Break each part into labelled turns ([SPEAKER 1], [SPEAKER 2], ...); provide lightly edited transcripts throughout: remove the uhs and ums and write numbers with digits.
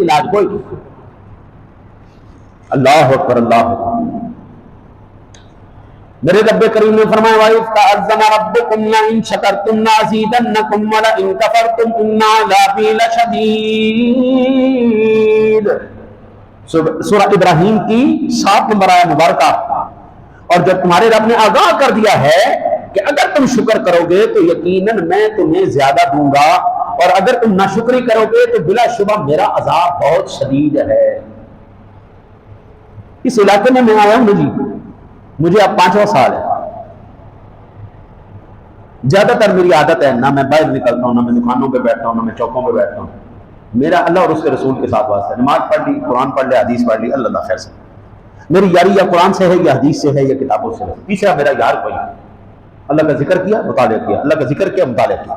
[SPEAKER 1] علاج کوئی نہیں۔ اللہ اکبر اللہ اکبر۔ میرے رب کریم نے فرمایا وَإِذْ تَأَذَّنَ رَبُّكُمْ لَئِن شَكَرْتُمْ لَأَزِيدَنَّكُمْ وَلَئِن كَفَرْتُمْ إِنَّ عَذَابِي لَشَدِيدٌ۔ سورہ ابراہیم کی 7 نمبر آیت مبارکہ۔ اور جب تمہارے رب نے آگاہ کر دیا ہے کہ اگر تم شکر کرو گے تو یقیناً میں تمہیں زیادہ دوں گا، اور اگر تم ناشکری کرو گے تو بلا شبہ میرا عذاب بہت شدید ہے۔ اس علاقے میں آیا ہوں جی، مجھے اب 5واں سال ہے۔ زیادہ تر میری عادت ہے نہ میں باہر نکلتا ہوں، نہ میں دکانوں پہ بیٹھتا ہوں، نہ میں چوکوں پہ بیٹھتا ہوں۔ میرا اللہ اور اس کے رسول کے ساتھ واسطہ ہے، نماز پڑھ لی، قرآن پڑھ لیا، حدیث پڑھ لی، اللہ خیر سے۔ میری یاری یا قرآن سے ہے یا حدیث سے ہے یا کتابوں سے ہے، تیسرا میرا یار کوئی نہیں۔ اللہ کا ذکر کیا، مطالعہ کیا، اللہ کا ذکر کیا، مطالعہ کیا۔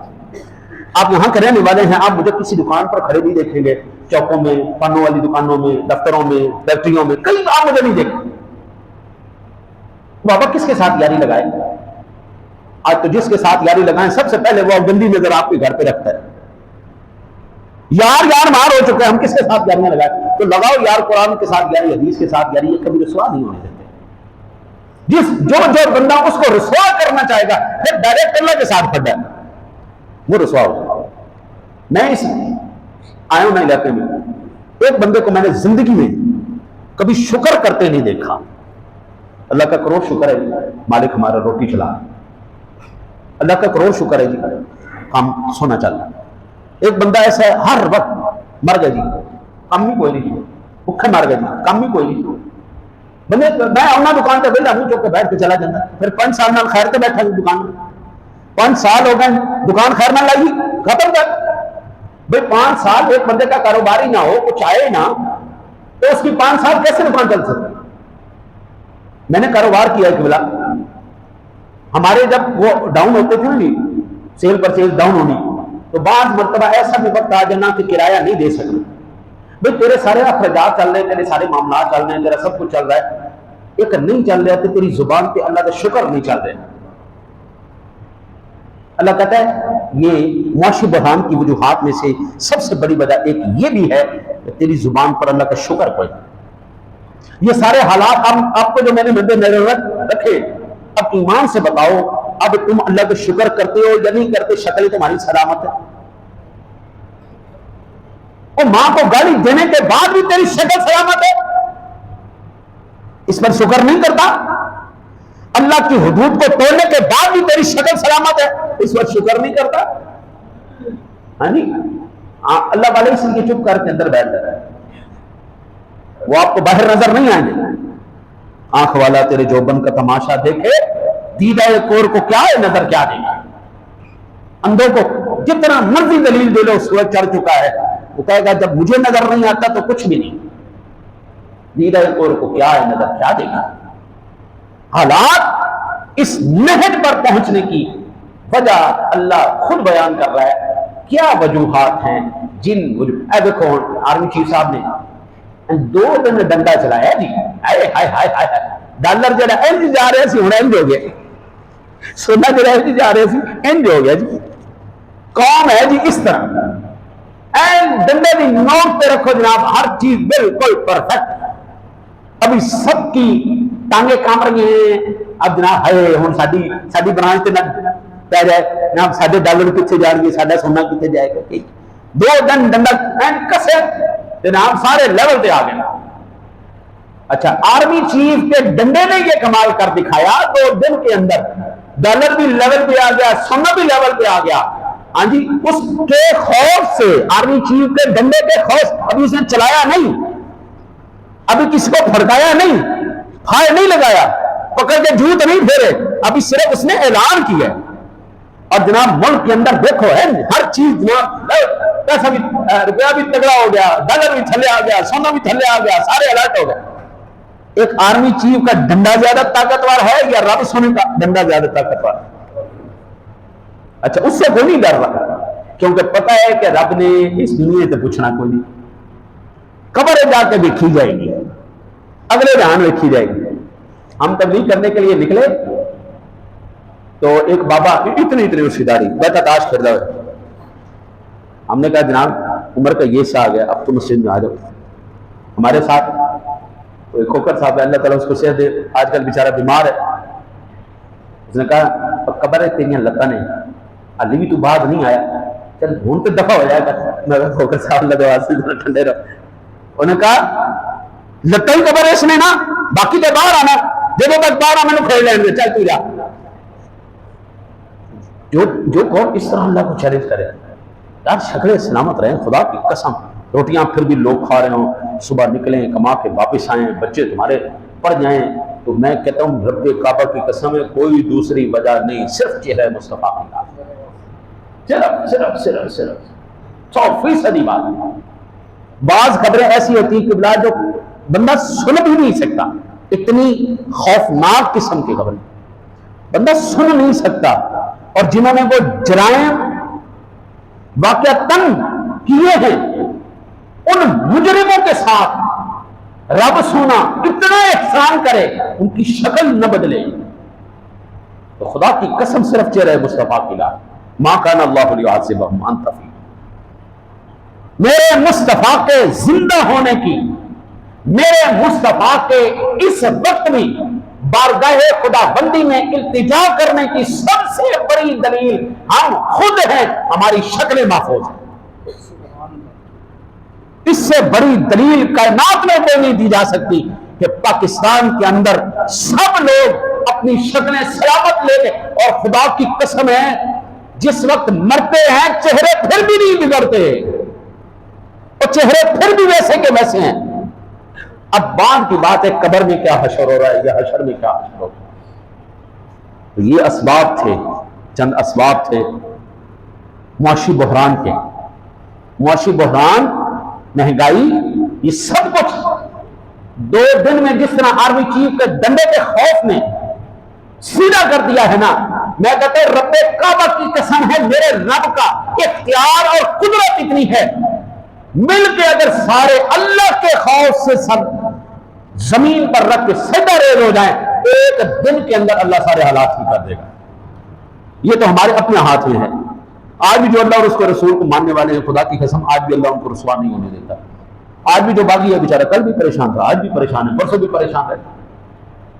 [SPEAKER 1] آپ یہاں کے رہنے والے ہیں، آپ مجھے کسی دکان پر کھڑے نہیں دیکھیں گے، چوکوں میں، پانوں والی دکانوں میں، دفتروں میں، فیکٹریوں میں، کہیں آپ مجھے نہیں دیکھیں۔ بابا کس کے ساتھ یاری لگائے؟ آج تو جس کے ساتھ یاری لگائیں سب سے پہلے وہ گندی نظر آپ کے گھر پہ رکھتا ہے۔ یار مار ہو چکے ہیں، ہم کس کے ساتھ یاریاں لگائیں؟ تو لگاؤ یار قرآن کے ساتھ یاری، حدیث کے ساتھ یاری، یہ کبھی رسوا نہیں ہونے دیتے۔ جو بندہ اس کو رسوا کرنا چاہے گا پھر ڈائریکٹ اللہ کے ساتھ پڑ جائے، وہ رسوا ہو۔ میں اس آیا ہوں علاقے میں، ایک بندے کو میں نے زندگی میں کبھی شکر کرتے نہیں دیکھا۔ اللہ کا کروڑ شکر ہے جی، مالک ہمارا روٹی چلا، اللہ کا کروڑ شکر ہے جی، کام سونا چل رہا۔ ایک بندہ ایسا ہے ہر وقت مر گیا جی، کام بھی کوئی نہیں، بھوکے مر گیا جی، کام بھی کوئی نہیں۔ بندے میں آؤں دکان پہ بھیجا منہ چوک کے بیٹھ کے چلا جاتا، پھر 5 سال نال خیر کے بیٹھا دکان میں، 5 سال ہو گئے دکان خیر نہ لائی، ختم کر بھائی 5 سال ایک بندے کا کاروبار ہی نہ ہو، کچھ آئے نہ، تو اس کی 5 سال کیسے دکان چل سکتی؟ میں نے کاروبار کیا ایک بلا، ہمارے جب وہ ڈاؤن ہوتے تھے نا جی، سیل پرچیز ڈاؤن ہونی، تو بعض مرتبہ ایسا بھی وقت آ جانا کہ کرایہ نہیں دے سکتے۔ بھئی تیرے سارے اخراجات چل رہے ہیں، تیرے سارے معاملات چل رہے ہیں، تیرا سب کچھ چل رہا ہے، ایک نہیں چل رہا تو تیری زبان پہ اللہ کا شکر نہیں چل رہا۔ اللہ کہتا ہے یہ معاشی بحران کی وجوہات میں سے سب سے بڑی وجہ ایک یہ بھی ہے کہ تیری زبان پر اللہ کا شکر کوئی۔ یہ سارے حالات آپ کو جو میں نے مد نظر رکھے، اب ایمان سے بتاؤ اب تم اللہ کا شکر کرتے ہو یا نہیں کرتے؟ شکل تمہاری سلامت ہے؟ اور ماں کو گالی دینے کے بعد بھی تیری شکل سلامت ہے، اس پر شکر نہیں کرتا؟ اللہ کی حدود کو توڑنے کے بعد بھی تیری شکل سلامت ہے، اس پر شکر نہیں کرتا؟ ہاں جی، اللہ والے اس لیے چپ کر کے اندر بیٹھ جاتا ہے، وہ آپ کو باہر نظر نہیں آئیں گے۔ آنکھ والا تیرے جوبن کا تماشا دیکھے، دیدہ کور کو کیا ہے نظر کیا دے گا؟ اندھوں کو جتنا مرضی دلیل دے لو سورج چڑھ چکا ہے، وہ کہے گا جب مجھے نظر نہیں آتا تو کچھ بھی نہیں۔ دیدہ کور کو کیا ہے نظر کیا دے گا؟ حالات اس نہج پر پہنچنے کی وجہ اللہ خود بیان کر رہا ہے، کیا وجوہات ہیں جن اے دیکھو آرمی چیف صاحب نے 2 دن ڈنڈا چلایا جی، ہائے ہائے ہائے ہائے، ڈالر جڑا انج جا رہے سی ہن انج ہو گیا، سونا جڑا انج جا رہے سی انج ہو گیا جی۔ قوم ہے جی اس طرح، ڈنڈے کی نوک پہ رکھو جناب، ہر چیز بالکل پرفیکٹ، ابھی سب کی ٹانگیں کام رہی ہیں، اب جناب ہائے ہن ساڈی برانچ تے نہ پہ جائے جناب، ساڈے ڈالر کتنے جان گے، ساڈا سونا کتنے جائے گا؟ 2 دن ڈنڈا کسے جناب سارے لیول پہ آ گئے۔ اچھا آرمی چیف کے ڈنڈے نے یہ کمال کر دکھایا، 2 دن کے اندر ڈالر بھی لیول پہ آ گیا، سونا بھی لیول پہ آ گیا۔ ہاں جی، اس کے خوف سے، آرمی چیف کے ڈنڈے کے خوف، ابھی اس نے چلایا نہیں، ابھی کسی کو پھڑکایا نہیں، پھائر نہیں لگایا، پکڑ کے جوت نہیں پھیرے، ابھی صرف اس نے اعلان کیا۔ اور جناب ملک کے اندر دیکھو ہے ہر چیز جناب، پیسہ بھی روپیہ بھی تگڑا ہو گیا، ڈالر بھی تھلے آ گیا، سونا بھی تھلے آ گیا، سارے الرٹ ہو گئے۔ ایک آرمی چیف کا ڈنڈا زیادہ طاقتور ہے یا رب سونے کا ڈنڈا زیادہ طاقتور ہے؟ اچھا اس سے کوئی نہیں ڈر رہا، کیونکہ پتہ ہے کہ رب نے اس دنیا سے پوچھنا کوئی نہیں، قبر جا کے دیکھی جائے گی، اگلے جہان دیکھی جائے گی۔ ہم تبلیغ کرنے کے لیے نکلے تو ایک بابا اتنی اس کی داڑھی بیٹھا تاش کھیل رہا ہے، ہم نے کہا جناب عمر کا یہ سا آ گیا، اب تو مسجد میں آ جاؤ۔ ہمارے ساتھ کوئی کھوکر صاحب ہے، اللہ تعالیٰ اس کو صحت دے، آج کل بیچارہ بیمار ہے، اس نے کہا قبر ہے تیریاں لتاں نے، علی بھی تو بعد نہیں آیا، چل ہوں تو دفع ہو جائے گا۔ میں کہا کھوکر صاحب اللہ دعا سے ٹھنڈے رہو۔ انہوں نے کہا لتاں ہی قبر ہے اس نے نا، باقی تو باہر آنا، جب تک باہر آ میں نے کھیل لیں گے، چل تو جا۔ جو کون اس طرح اللہ کو چیلنج کرے، یار شکلیں سلامت رہیں، خدا کی قسم، روٹیاں پھر بھی لوگ کھا رہے ہوں، صبح نکلیں کما کے واپس آئیں، بچے تمہارے پڑھ جائیں، تو میں کہتا ہوں رب کعبہ کی قسم ہے کوئی دوسری وجہ نہیں، صرف چہرہ مصطفیٰ کی بات، صرف 100% بات۔ بعض خبریں ایسی ہوتی ہیں کہ بلا جو بندہ سن بھی نہیں سکتا، اتنی خوفناک قسم کی خبر بندہ سن نہیں سکتا، اور جنہوں نے وہ جرائم واقعتاً کیے ہیں ان مجرموں کے ساتھ رب سونا اتنا احسان کرے ان کی شکل نہ بدلے، تو خدا کی قسم صرف چہرہ مصطفیٰ کی لا ما کان اللہ لیعذبہم وانت فیہم، میرے مصطفیٰ کے زندہ ہونے کی، میرے مصطفیٰ کے اس وقت میں بارگاہ خدا بندی میں التجا کرنے کی سب سے بڑی دلیل ہم خود ہیں، ہماری شکل محفوظ ہے۔ اس سے بڑی دلیل کائنات میں کوئی نہیں دی جا سکتی کہ پاکستان کے اندر سب لوگ اپنی شکلیں سلامت لے کے، اور خدا کی قسم ہے جس وقت مرتے ہیں چہرے پھر بھی نہیں بگڑتے، اور چہرے پھر بھی ویسے کے ویسے ہیں۔ اب بعد کی بات ہے قبر میں کیا حشر ہو رہا ہے یا حشر میں کیا حشر ہو رہا ہے، تو یہ اسباب تھے، چند اسباب تھے معاشی بحران کے، معاشی بحران، مہنگائی، یہ سب کچھ 2 دن میں جس طرح آرمی چیف کے ڈنڈے کے خوف نے سیدھا کر دیا ہے نا، میں کہتا ہوں رب کعبہ کی قسم ہے، میرے رب کا اختیار اور قدرت اتنی ہے، مل کے اگر سارے اللہ کے خوف سے سب زمین پر رکھ کے سجدہ ریز ہو جائیں، ایک دن کے اندر اللہ سارے حالات ہی کر دے گا۔ یہ تو ہمارے اپنے ہاتھ میں ہے۔ آج بھی جو اللہ اور اس کے رسول کو ماننے والے ہیں، خدا کی قسم آج بھی اللہ ان کو رسوا نہیں ہونے دیتا۔ آج بھی جو باغی ہے بیچارہ کل بھی پریشان تھا، آج بھی پریشان ہے، پرسوں بھی پریشان ہے۔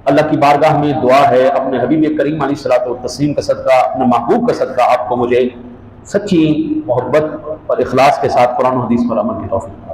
[SPEAKER 1] اللہ کی بارگاہ میں دعا ہے، اپنے حبیب کریم علیہ الصلوۃ والتسلیم کا صدقہ، اپنے محبوب کا صدقہ، آپ کو مجھے سچی محبت اور اخلاص کے ساتھ قرآن و حدیث پر عمل کی توفیق۔